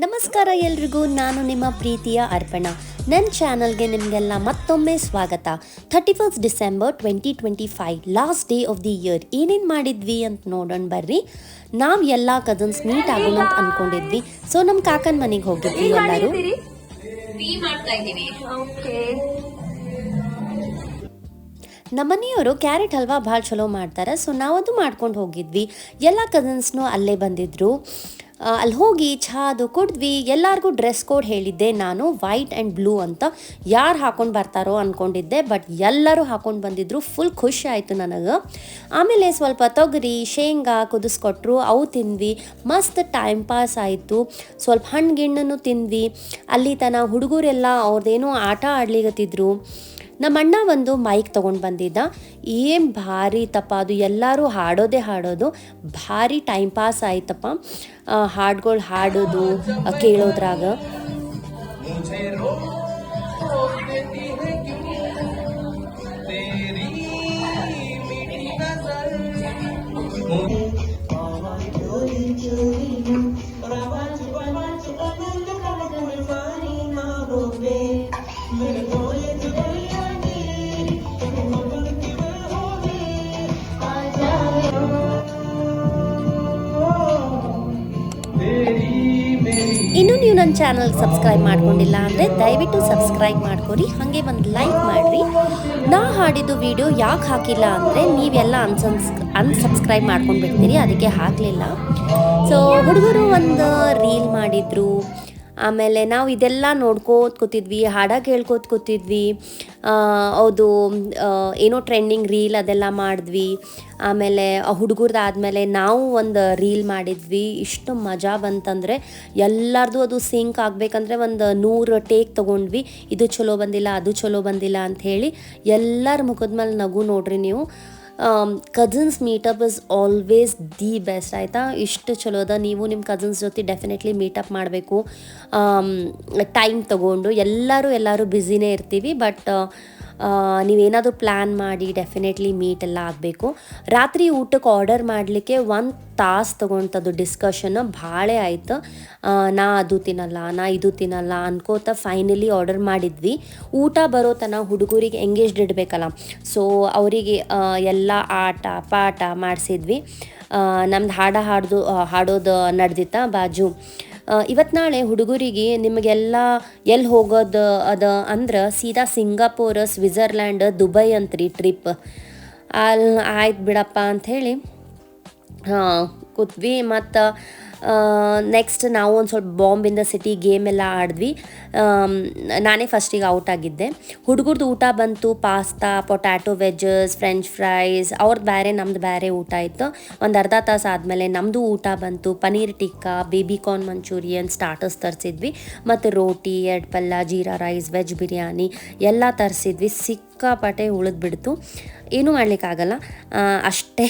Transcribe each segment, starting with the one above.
ನಮಸ್ಕಾರ ಎಲ್ರಿಗೂ, ನಾನು ನಿಮ್ಮ ಪ್ರೀತಿಯ ಅರ್ಪಣಾ. ನನ್ನ ಚಾನಲ್ಗೆ ನಿಮಗೆಲ್ಲ ಮತ್ತೊಮ್ಮೆ ಸ್ವಾಗತ. 31 December 2025 last day of the year. ಏನೇನು ಮಾಡಿದ್ವಿ ಅಂತ ನೋಡೋಣ ಬರ್ರಿ. ನಾವು ಎಲ್ಲ ಕಸಿನ್ಸ್ ಮೀಟ್ ಆಗೋಣ ಅಂತ ಅನ್ಕೊಂಡಿದ್ವಿ. ಸೊ ನಮ್ಮ ಕಾಕನ ಮನೆಗೆ ಹೋಗಿದ್ವಿ ಎಲ್ಲರೂ. ನಮ್ಮನೆಯವರು ಕ್ಯಾರೆಟ್ ಹಲ್ವಾ ಭಾಳ ಚಲೋ ಮಾಡ್ತಾರೆ. ಸೊ ನಾವದು ಮಾಡ್ಕೊಂಡು ಹೋಗಿದ್ವಿ. ಎಲ್ಲ ಕಸಿನ್ಸ್ನೂ ಅಲ್ಲೇ ಬಂದಿದ್ದರು. ಅಲ್ಲಿ ಹೋಗಿ ಚಾದು ಕುಡಿದ್ವಿ. ಎಲ್ಲರಿಗೂ ಡ್ರೆಸ್ ಕೋಡ್ ಹೇಳಿದ್ದೆ ನಾನು, ವೈಟ್ ಆ್ಯಂಡ್ ಬ್ಲೂ ಅಂತ. ಯಾರು ಹಾಕೊಂಡು ಬರ್ತಾರೋ ಅಂದ್ಕೊಂಡಿದ್ದೆ, ಬಟ್ ಎಲ್ಲರೂ ಹಾಕೊಂಡು ಬಂದಿದ್ರು. ಫುಲ್ ಖುಷಿ ಆಯಿತು ನನಗೆ. ಆಮೇಲೆ ಸ್ವಲ್ಪ ತೊಗರಿ ಶೇಂಗಾ ಕುದಿಸ್ಕೊಟ್ರು, ಅವು ತಿಂದ್ವಿ. ಮಸ್ತ್ ಟೈಮ್ ಪಾಸ್ ಆಯಿತು. ಸ್ವಲ್ಪ ಹಣ್ಣು ಗಿಣ್ಣು ತಿಂದ್ವಿ. ಅಲ್ಲಿ ತನ ಹುಡುಗರೆಲ್ಲ ಅವ್ರದ್ದೇನೋ ಆಟ ಆಡ್ಲಿಗತ್ತಿದ್ರು. ನಮ್ಮ ಅಣ್ಣ ಒಂದು ಮೈಕ್ ತೊಗೊಂಡು ಬಂದಿದ್ದ. ಏನು ಭಾರಿ ತಪ್ಪ ಅದು, ಎಲ್ಲರೂ ಹಾಡೋದು ಭಾರಿ ಟೈಮ್ ಪಾಸ್ ಆಯ್ತಪ್ಪ. ಹಾಡುಗಳು ಹಾಡೋದು ಕೇಳೋದ್ರಾಗ. ಇನ್ನೂ ನೀವು ನನ್ನ ಚಾನಲ್ ಸಬ್ಸ್ಕ್ರೈಬ್ ಮಾಡ್ಕೊಂಡಿಲ್ಲ ಅಂದರೆ ದಯವಿಟ್ಟು ಸಬ್ಸ್ಕ್ರೈಬ್ ಮಾಡ್ಕೊರಿ, ಹಾಗೆ ಒಂದು ಲೈಕ್ ಮಾಡಿರಿ. ನಾ ಹಾಡಿದ್ದು ವಿಡಿಯೋ ಯಾಕೆ ಹಾಕಿಲ್ಲ ಅಂದರೆ ನೀವೆಲ್ಲ ಅನ್ಸಬ್ಸ್ಕ್ರೈಬ್ ಮಾಡ್ಕೊಂಡು ಬಿಡ್ತೀರಿ, ಅದಕ್ಕೆ ಹಾಕಲಿಲ್ಲ. ಸೊ ಹುಡುಗರು ಒಂದು ರೀಲ್ ಮಾಡಿದರು. ಆಮೇಲೆ ನಾವು ಇದೆಲ್ಲ ನೋಡ್ಕೋತ ಕೂತಿದ್ವಿ, ಹಾಡ ಕೇಳ್ಕೋತ ಕೂತಿದ್ವಿ. ಅದು ಏನೋ ಟ್ರೆಂಡಿಂಗ್ ರೀಲ್ ಅದೆಲ್ಲ ಮಾಡಿದ್ವಿ. ಆಮೇಲೆ ಹುಡುಗರ್ದಾದ್ಮೇಲೆ ನಾವು ಒಂದು ರೀಲ್ ಮಾಡಿದ್ವಿ. ಇಷ್ಟು ಮಜಾ ಬಂತಂದರೆ ಎಲ್ಲರದು ಅದು ಸಿಂಕ್ ಆಗಬೇಕಂದ್ರೆ ಒಂದು 100 ಟೇಕ್ ತೊಗೊಂಡ್ವಿ. ಇದು ಚಲೋ ಬಂದಿಲ್ಲ, ಅದು ಚಲೋ ಬಂದಿಲ್ಲ ಅಂಥೇಳಿ ಎಲ್ಲರ ಮುಖದ ಮೇಲೆ ನಗು ನೋಡ್ರಿ ನೀವು. Cousins meetup is always the best, ಆಯಿತಾ. ಇಷ್ಟು ಚಲೋ ಅದ. ನೀವು ನಿಮ್ಮ ಕಸಿನ್ಸ್ ಜೊತೆ ಡೆಫಿನೆಟ್ಲಿ ಮೀಟಪ್ ಮಾಡಬೇಕು ಟೈಮ್ ತೊಗೊಂಡು. ಎಲ್ಲರೂ ಬ್ಯುಸಿನೇ ಇರ್ತೀವಿ, ಬಟ್ ನೀವೇನಾದರೂ ಪ್ಲ್ಯಾನ್ ಮಾಡಿ ಡೆಫಿನೆಟ್ಲಿ ಮೀಟ್ ಎಲ್ಲ ಆಗಬೇಕು. ರಾತ್ರಿ ಊಟಕ್ಕೆ ಆರ್ಡರ್ ಮಾಡಲಿಕ್ಕೆ 1 ತಾಸು ತೊಗೊಳ್ತದ್ದು ಡಿಸ್ಕಷನ್. ಭಾಳ ಆಯ್ತು. ನಾ ಅದು ತಿನ್ನಲ್ಲ, ನಾ ಇದು ತಿನ್ನಲ್ಲ ಅನ್ಕೋತ ಫೈನಲಿ ಆರ್ಡರ್ ಮಾಡಿದ್ವಿ. ಊಟ ಬರೋ ತನಕ ಹುಡುಗರಿಗೆ ಎಂಗೇಜ್ಡ್ ಇಡಬೇಕಲ್ಲ, ಸೊ ಅವರಿಗೆ ಎಲ್ಲ ಆಟ ಪಾಠ ಮಾಡಿಸಿದ್ವಿ. ನಮ್ದು ಹಾಡೋದು ನಡೆದಿತ್ತ ಬಾಜು. ಇವತ್ತು ನಾಳೆ ಹುಡುಗರಿಗೆ ನಿಮಗೆಲ್ಲ ಎಲ್ಲಿ ಹೋಗೋದು ಅದ ಅಂದ್ರೆ ಸೀದಾ ಸಿಂಗಾಪುರ್, ಸ್ವಿಝರ್ಲ್ಯಾಂಡ್, ದುಬೈ ಅಂತ್ರಿ ಟ್ರಿಪ್. ಅಲ್ಲಿ ಆಯ್ತು ಬಿಡಪ್ಪ ಅಂಥೇಳಿ ಕೂತ್ವಿ. ಮತ್ತು ನೆಕ್ಸ್ಟ್ ನಾವು ಒಂದು ಸ್ವಲ್ಪ ಬಾಂಬಿಂದ ಸಿಟಿ ಗೇಮ್ ಎಲ್ಲ ಆಡಿದ್ವಿ. ನಾನೇ ಫಸ್ಟಿಗೆ ಔಟ್ ಆಗಿದ್ದೆ. ಹುಡುಗರದು ಊಟ ಬಂತು, pasta, potato veggies, french fries. ಅವ್ರದ್ದು ಬೇರೆ ನಮ್ದು ಬೇರೆ ಊಟ ಇತ್ತು. ಒಂದು ಅರ್ಧ ತಾಸು ಆದಮೇಲೆ ನಮ್ಮದು ಊಟ ಬಂತು. Paneer tikka, baby corn Manchurian starters ತರಿಸಿದ್ವಿ. ಮತ್ತು ರೋಟಿ, 2 ಪಲ್ಯ, ಜೀರಾ ರೈಸ್, ವೆಜ್ ಬಿರಿಯಾನಿ ಎಲ್ಲ ತರಿಸಿದ್ವಿ. ಸಿಕ್ಕಾಪಟ್ಟೆ ಉಳಿದ್ಬಿಡ್ತು. ಏನೂ ಮಾಡಲಿಕ್ಕಾಗಲ್ಲ, ಅಷ್ಟೇ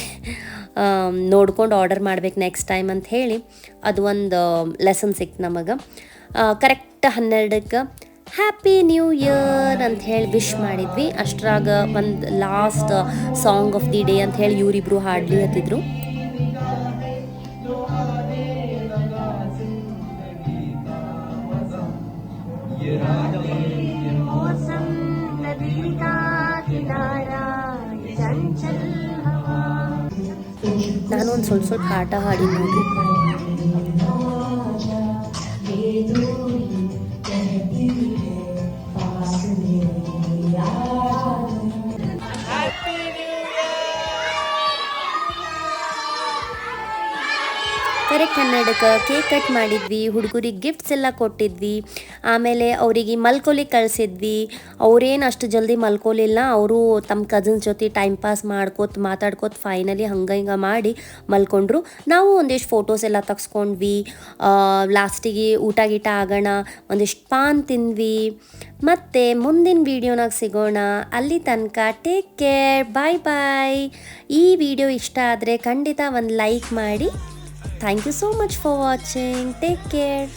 ನೋಡ್ಕೊಂಡು ಆರ್ಡರ್ ಮಾಡ್ಬೇಕು ನೆಕ್ಸ್ಟ್ ಟೈಮ್ ಅಂತ ಹೇಳಿ ಅದು ಒಂದು ಲೆಸನ್ ಸಿಕ್ತು ನಮಗೆ. ಕರೆಕ್ಟ್ 12ಕ್ಕೆ ಹ್ಯಾಪಿ ನ್ಯೂ ಇಯರ್ ಅಂತ ಹೇಳಿ ವಿಶ್ ಮಾಡಿದ್ವಿ. ಅಷ್ಟರಾಗ ಒಂದು last song of the day ಅಂತ ಹೇಳಿ ಇವರಿಬ್ರು ಹಾಡ್ಲಿ ಹತ್ತಿದ್ರು. ನಾನು ಒಂದು ಸ್ವಲ್ಪ ಆಟ ಹಾಡಿ ನೋಡಿ. ಕರೆಕ್ಟ್ 12ಕ್ಕೆ ಕೇಕ್ ಕಟ್ ಮಾಡಿದ್ವಿ. ಹುಡುಗರಿಗೆ ಗಿಫ್ಟ್ಸ್ ಎಲ್ಲ ಕೊಟ್ಟಿದ್ವಿ. ಆಮೇಲೆ ಅವರಿಗೆ ಮಲ್ಕೊಲಿಕ್ಕೆ ಕಳಿಸಿದ್ವಿ. ಅವರೇನು ಅಷ್ಟು ಜಲ್ದಿ ಮಲ್ಕೊಲಿಲ್ಲ. ಅವರು ತಮ್ಮ ಕಸಿನ್ಸ್ ಜೊತೆ ಟೈಮ್ ಪಾಸ್ ಮಾತಾಡ್ಕೋತ ಫೈನಲಿ ಹಿಂಗೆ ಮಾಡಿ ಮಲ್ಕೊಂಡ್ರು. ನಾವು ಒಂದಿಷ್ಟು ಫೋಟೋಸ್ ಎಲ್ಲ ತೆಗ್ಸ್ಕೊಂಡ್ವಿ. ಲಾಸ್ಟಿಗೆ ಊಟ ಗೀಟ ಆಗೋಣ, ಒಂದಿಷ್ಟು ಪಾನ್ ತಿಂದ್ವಿ. ಮತ್ತು ಮುಂದಿನ ವೀಡಿಯೋನಾಗ ಸಿಗೋಣ. ಅಲ್ಲಿ ತನಕ ಟೇಕ್ ಕೇರ್, ಬಾಯ್. ಈ ವಿಡಿಯೋ ಇಷ್ಟ ಆದರೆ ಖಂಡಿತ ಒಂದು ಲೈಕ್ ಮಾಡಿ. Thank you so much for watching. Take care.